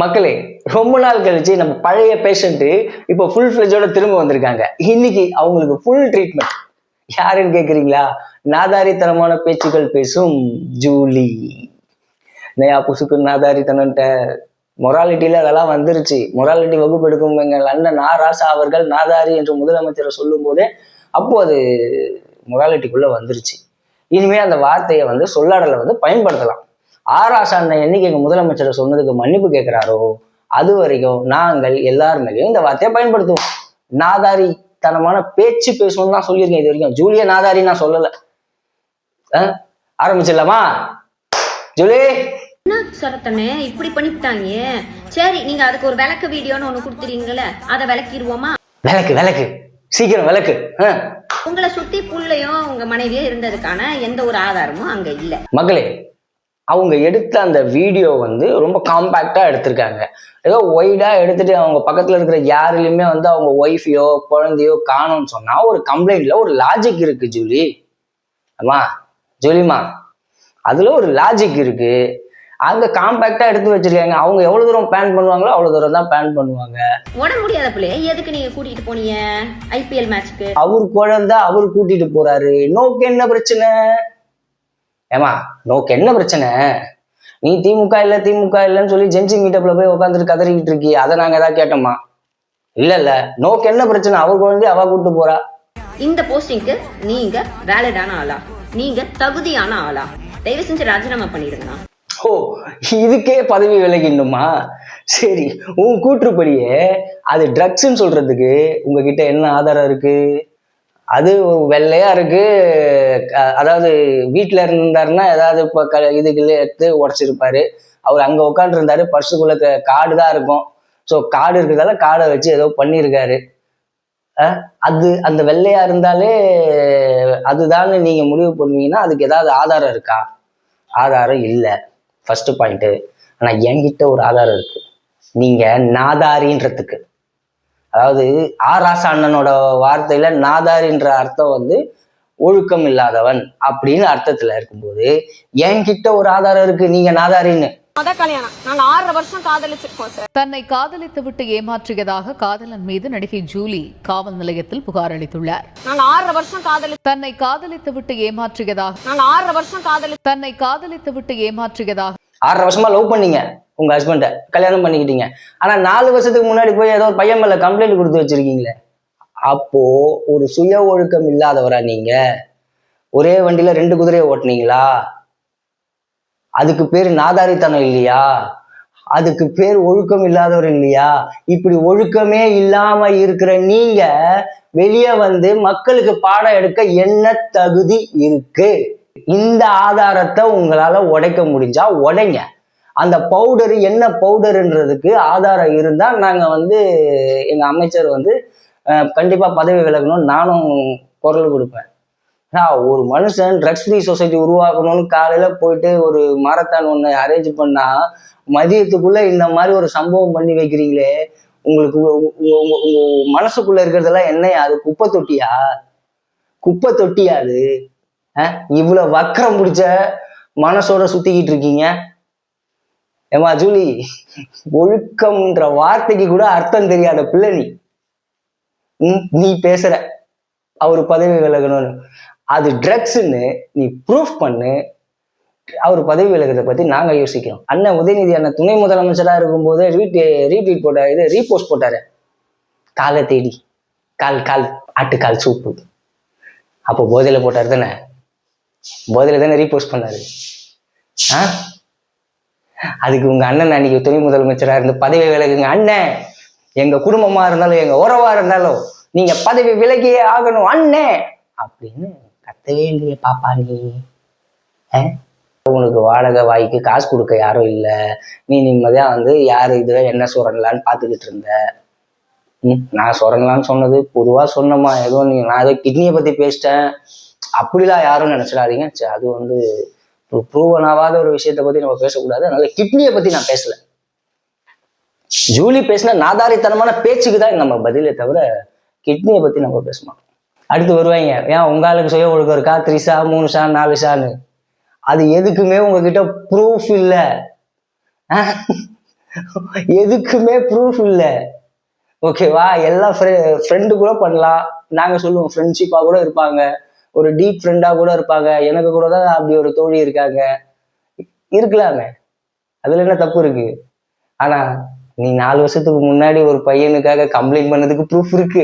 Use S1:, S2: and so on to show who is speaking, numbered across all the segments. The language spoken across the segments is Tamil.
S1: மக்களே, ரொம்ப நாள் கழிச்சு நம்ம பழைய பேஷண்ட் இப்போ ஃபுல் ஃபிளெஜோட திரும்ப வந்திருக்காங்க. இன்னைக்கு அவங்களுக்கு ஃபுல் ட்ரீட்மெண்ட். யாருன்னு கேக்குறீங்களா? நாதாரித்தனமான பேச்சுக்கள் பேசும் ஜூலி. நயா புசுக்கு நாதாரித்தனன்ட்ட மொராலிட்டியில அதெல்லாம் வந்துருச்சு. மொராலிட்டி வகுப்பு எடுக்கும் எங்கள் அண்ணன் ராசா அவர்கள் நாதாரி என்று முதலமைச்சரை சொல்லும் போதே அப்போ அது மொராலிட்டிக்குள்ள வந்துருச்சு. இனிமே அந்த வார்த்தையை சொல்லாடலை பயன்படுத்தலாம். ராசா அண்ணன் என்னைக்கு எங்க முதலமைச்சரை சொன்னதுக்கு மன்னிப்பு கேட்கிறாரோ அது வரைக்கும் நாங்கள் எல்லாருமேலையும் இந்த வார்த்தையை பயன்படுத்துவோம். நாதாரி தனமான பேச்சு பேசணும்னு தான் சொல்லியிருக்கேன் இது வரைக்கும். ஜூலிய நாதாரி நான் சொல்லல. ஆரம்பிச்சிடலாமா? ஜூலி
S2: சரத்தனே இப்படி பண்ணிவிட்டாங்க. சரி, நீங்க அதுக்கு ஒரு விளக்கு வீடியோன்னு ஒண்ணு கொடுத்துறீங்கல்ல, அதை விளக்கிடுவோமா?
S1: விளக்கு சீக்கிரம் விளக்கு.
S2: உங்களை சுத்தி புள்ளையும் உங்க மனைவியோ இருந்ததுக்கான எந்த ஒரு ஆதாரமும் அங்க இல்ல.
S1: மகளே, அவங்க எடுத்த அந்த வீடியோ ரொம்ப காம்பேக்டா எடுத்திருக்காங்க. ஏதோ ஒய்டா எடுத்துட்டு அவங்க பக்கத்துல இருக்கிற யாருலையுமே அவங்க ஒய்ஃபையோ குழந்தையோ காணும்னு சொன்னா ஒரு கம்ப்ளைண்ட்ல ஒரு லாஜிக் இருக்கு ஜூலி. ஆமா ஜூலிமா, அதுல ஒரு லாஜிக் இருக்கு. அங்க காம்பேக்டா எடுத்து வச்சிருக்காங்க. அவங்க எவ்வளவு தூரம் பேன் பண்ணுவாங்களோ அவ்வளவு தூரம் தான் பேன் பண்ணுவாங்க.
S2: உட முடியாத பிள்ளைய எதுக்கு நீங்க கூட்டிட்டு போனீங்க ஐபிஎல் மேட்ச்க்கு?
S1: அவர் குழந்தை அவர் கூட்டிட்டு போறாரு. நோக்கு என்ன பிரச்சனை? ஏமா நோக்கு என்ன பிரச்சனை? நீ திமுக இல்லைன்னு சொல்லி ஜென்சி மீட்டப்ல போய் உட்காந்துட்டு கதறிக்கிட்டு இருக்கி. அதை நாங்க ஏதாவது கேட்டோமா? இல்ல நோக்கு என்ன பிரச்சனை? அவர் குழந்தை அவ கூட்டு போறா.
S2: இந்த போஸ்டிங்க்கு நீங்க வேலிடான ஆளா? நீங்க தகுதியான ஆளா? தயவு செஞ்சு ராஜினாமா பண்ணிடுங்கண்ணா.
S1: ஓ, இதுக்கே பதவி விலகிடணுமா? சரி, உன் கூற்றுப்படியே அது ட்ரக்ஸ்ன்னு சொல்றதுக்கு உங்ககிட்ட என்ன ஆதாரம் இருக்கு? அது வெள்ளையா இருக்கு. அதாவது வீட்டுல இருந்தாருன்னா ஏதாவது இப்போ இதுக்குள்ள எடுத்து உடச்சிருப்பாரு. அவர் அங்க உட்காந்து இருந்தாரு, பர்சுக்குள்ள காடு தான் இருக்கும். ஸோ காடு இருக்கிறதால காடை வச்சு ஏதோ பண்ணியிருக்காரு. அது அந்த வெள்ளையா இருந்தாலே அதுதான் நீங்க முடிவு பண்ணுவீங்கன்னா அதுக்கு ஏதாவது ஆதாரம் இருக்கா? ஆதாரம் இல்லை, ஃபர்ஸ்ட் பாயிண்ட். ஆனா என்கிட்ட ஒரு ஆதாரம் இருக்கு. நீங்க நாதாரின்றதுக்கு, அதாவது ராசா அண்ணனோட வார்த்தையில நாதாரின்ற அர்த்தம் ஒழுக்கம் இல்லாதவன் அப்படின்னு அர்த்தத்துல இருக்கும்போது என்கிட்ட ஒரு ஆதாரம் இருக்கு நீங்க நாதாரின்னு.
S3: தன்னை காதலித்து விட்டு ஏமாற்றியதாக காதலன் மீது நடிகை ஜூலி காவல் நிலையத்தில் புகார் அளித்துள்ளார். தன்னை காதலித்து விட்டு ஏமாற்றியதாக
S1: 6 வருஷமா லவ் பண்ணீங்க உங்க ஹஸ்பண்ட, கல்யாணம் பண்ணிக்கிட்டீங்க. ஆனா 4 வருஷத்துக்கு முன்னாடி போய் ஏதோ ஒரு பையன் மேல கம்ப்ளைண்ட் கொடுத்து வச்சிருக்கீங்களே. அப்போ ஒரு சுய ஒழுக்கம் இல்லாதவரா நீங்க? ஒரே வண்டியில 2 குதிரையை ஓட்டுனீங்களா? அதுக்கு பேர் நாதாரித்தனம் இல்லையா? அதுக்கு பேர் ஒழுக்கம் இல்லாதவர் இல்லையா? இப்படி ஒழுக்கமே இல்லாம இருக்கிற நீங்க வெளியே மக்களுக்கு பாடம் எடுக்க என்ன தகுதி இருக்கு? இந்த ஆதாரத்தை உங்களால உடைக்க முடிஞ்சா உடைங்க. அந்த பவுடர் என்ன பவுடர்ன்றதுக்கு ஆதாரம் இருந்தா நாங்க எங்க அமைச்சர் கண்டிப்பா பதவி விலகணும்னு நானும் குரல் கொடுப்பேன். ஒரு மனுஷன் ட்ரக்ஸ் ஃப்ரீ சொசைட்டி உருவாக்கணும்னு காலையில போயிட்டு ஒரு மாரத்தான் ஒண்ணு அரேஞ்ச் பண்ணா மதியத்துக்குள்ள இந்த மாதிரி ஒரு சம்பவம் பண்ணி வைக்கிறீங்களே. உங்களுக்கு உங்க மனசுக்குள்ள இருக்கிறதெல்லாம் என்னையா? அது குப்பை தொட்டியா? அது இவ்வளவு வக்கரம் பிடிச்ச மனசோட சுத்திக்கிட்டு இருக்கீங்க. ஏமா ஜூலி, ஒழுக்கம்ன்ற வார்த்தைக்கு கூட அர்த்தம் தெரியாத பிள்ளை நீ பேசுற அவரு பதவி விலகணும்னு. அது ட்ரக்ஸ்ன்னு நீ ப்ரூஃப் பண்ணு. அவர் பதவி விலகிறத பத்தி நாங்க யோசிக்கிறோம். அண்ணன் உதயநிதி அண்ணன் துணை முதலமைச்சரா இருக்கும்போது ரீட்வீட் போட்டாரு, ரீபோஸ்ட் போட்டாரு. காலை தேடி கால் ஆட்டுக்கால் சூப்பு. அப்போ போதையில போட்டாரு தானே? போதையில தானே ரீபோஸ்ட் பண்ணாரு. அதுக்கு உங்க அண்ணன் அன்னைக்கு துணை முதலமைச்சரா இருந்து பதவி விலகுங்க அண்ணன், எங்க குடும்பமா இருந்தாலும் எங்க உறவா இருந்தாலும் நீங்க பதவி விலகியே ஆகணும் அண்ணே அப்படின்னு கத்தவே இல்லையே பாப்பா. நீ உனக்கு வாடகை வாய்க்கு காசு கொடுக்க யாரும் இல்லை. நீ நிம்மதியா யாரு இது என்ன சொரங்கலான்னு பார்த்துக்கிட்டு இருந்த. நான் சொரங்கலான்னு சொன்னது பொதுவா சொன்னமா, ஏதோ நான் ஏதோ கிட்னியை பத்தி பேசிட்டேன் அப்படிலாம் யாரும் நினைச்சிடாதீங்க. அது ப்ரூவன் ஆகாத ஒரு விஷயத்த பத்தி நம்ம பேசக்கூடாது. அதனால கிட்னியை பத்தி நான் பேசல. ஜூலி பேசின நாதாரித்தனமான பேச்சுக்கு தான் நம்ம பதிலே தவிர கிட்னியை பத்தி நம்ம பேசணும். அடுத்து வருவாங்க, ஏன் உங்க ஆளுக்கு சுய ஒழுக்கம் இருக்கா? 3 ஷா 3 ஷா 4 ஷான்னு. அது எதுக்குமே உங்ககிட்ட ப்ரூஃப் இல்லை. எதுக்குமே ப்ரூஃப் இல்லை. ஓகேவா? எல்லாம் ஃப்ரெண்டு கூட பண்ணலாம். நாங்கள் சொல்லுவோம் ஃப்ரெண்ட்ஷிப்பாக கூட இருப்பாங்க, ஒரு டீப் ஃப்ரெண்டாக கூட இருப்பாங்க. எனக்கு கூட தான் அப்படி ஒரு தோழி இருக்காங்க, இருக்கலாமே, அதில் என்ன தப்பு இருக்கு? ஆனால் நீ 4 வருஷத்துக்கு முன்னாடி ஒரு பையனுக்காக கம்ப்ளைண்ட் பண்ணதுக்கு ப்ரூஃப் இருக்கு.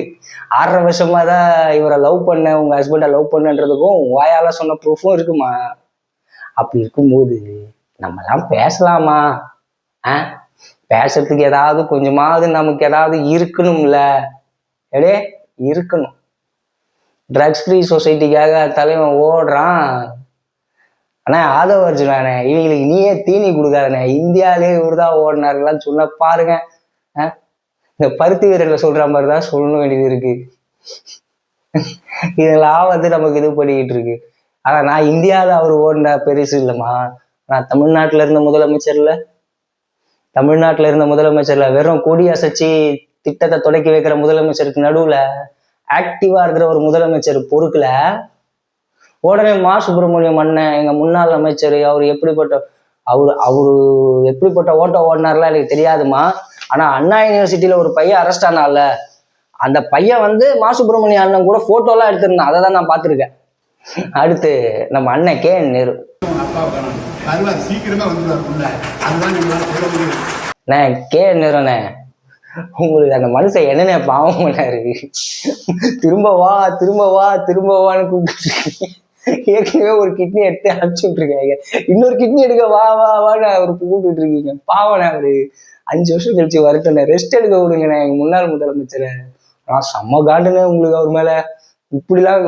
S1: 6.5 வருஷமா தான் இவரை லவ் பண்ண, உங்க ஹஸ்பண்டை லவ் பண்ணன்றதுக்கும் வாயால சொன்ன ப்ரூஃபும் இருக்குமா? அப்படி இருக்கும்போது நம்மலாம் பேசலாமா? பேசுறதுக்கு ஏதாவது கொஞ்சமாவது நமக்கு ஏதாவது இருக்கணும்ல, எடே இருக்கணும். ட்ரக்ஸ் ஃப்ரீ சொசைட்டிக்காக தலைவன் ஓடுறான். ஆனா ஆதவ அர்ஜுனானே, இவங்களுக்கு நீயே தீனி கொடுக்காதனே, இந்தியாவிலே இவருதான் ஓடினார்களான்னு சொன்ன பாருங்க. இந்த பருத்தி வீரர்ல சொல்ற மாதிரிதான் சொல்ல வேண்டியது இருக்கு. இதெல்லாம் நமக்கு இது பண்ணிக்கிட்டு இருக்கு. ஆனா நான் இந்தியாவில் அவர் ஓடின பெருசு இல்லைம்மா. நான் தமிழ்நாட்டுல இருந்த முதலமைச்சர்ல வெறும் கொடி அசைச்சு திட்டத்தை தொடக்கி வைக்கிற முதலமைச்சருக்கு நடுவுல ஆக்டிவா இருக்கிற ஒரு முதலமைச்சர் பொறுக்கல. உடனே மா சுப்பிரமணியம் அண்ணன், எங்க முன்னாள் அமைச்சர், அவரு எப்படிப்பட்ட ஓட்ட ஓடினார்லாம் எனக்கு தெரியாதுமா. ஆனா அண்ணா யூனிவர்சிட்டியில ஒரு பையன் அரெஸ்ட் ஆனால, அந்த பையன் மா சுப்பிரமணியம் அண்ணன் கூட போட்டோலாம் எடுத்திருந்தான். அதை தான் நான் பார்த்துருக்கேன். அடுத்து நம்ம அண்ணன் கே நேரு. கே நேருண்ணே, உங்களுக்கு அந்த மனுஷன் என்னென்ன பாவம் பண்ணாரு. திரும்ப வான்னு கூப்பிட்டு ஏற்கனவே ஒரு கிட்னி எடுத்து அனுப்பிச்சு விட்டுருக்காங்க, இன்னொரு கிட்னி எடுக்க வான்னு அவருக்கு கூப்பிட்டு இருக்கீங்க. பாவனே, அவரு 5 வருஷம் கழிச்சு வரட்டேன், ரெஸ்ட் எடுக்க விடுங்கண்ணே எங்க முன்னாள் முதலமைச்சரை. நான் செம்ம காண்டுனே உங்களுக்கு அவர் மேல. இப்படிலாம்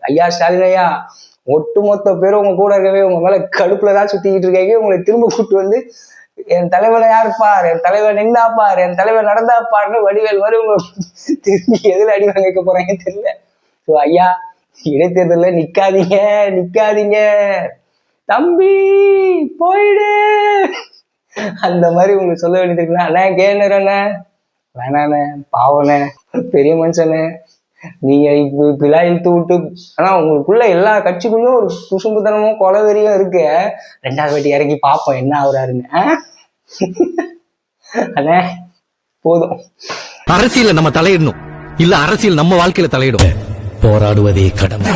S1: ஐயா ஸ்டாலின் ஐயா, ஒட்டுமொத்த பேரும் உங்க கூட இருக்கவே உங்க மேல கடுப்புலதான் சுத்திக்கிட்டு இருக்காங்க. உங்களை திரும்ப கூப்பிட்டு என் தலைவனை யார் பார், என் தலைவன் நின்னா பார், என் தலைவன் நடந்தா பாருன்னு வடிவேல் மாதிரி உங்க திரும்பி எதுல அடி வாங்க போறாங்க தெரியல. ஸோ ஐயா, இடைத்தேர்தல நிக்காதீங்க தம்பி, போயிடு, அந்த மாதிரி உங்களுக்கு சொல்ல வேண்டியது இருக்குன்னா, அண்ணா கேளுண்ணே, வேணாண்ணே, பாவண்ணே, பெரிய மனுஷனே, நீங்க இப்படிலாம் இழுத்து விட்டு. ஆனா உங்களுக்குள்ள எல்லா கட்சிக்குள்ளயும் ஒரு குசும்புத்தனமும் கொலவெறியும் இருக்கு. 2வது வாட்டி இறங்கி பார்ப்போம் என்ன ஆகுறாருன்னு. அண்ணே போதும்.
S4: அரசியல நம்ம தலையிடணும், இல்ல அரசியல் நம்ம வாழ்க்கையில தலையிடும். போராடுவதே கடமை.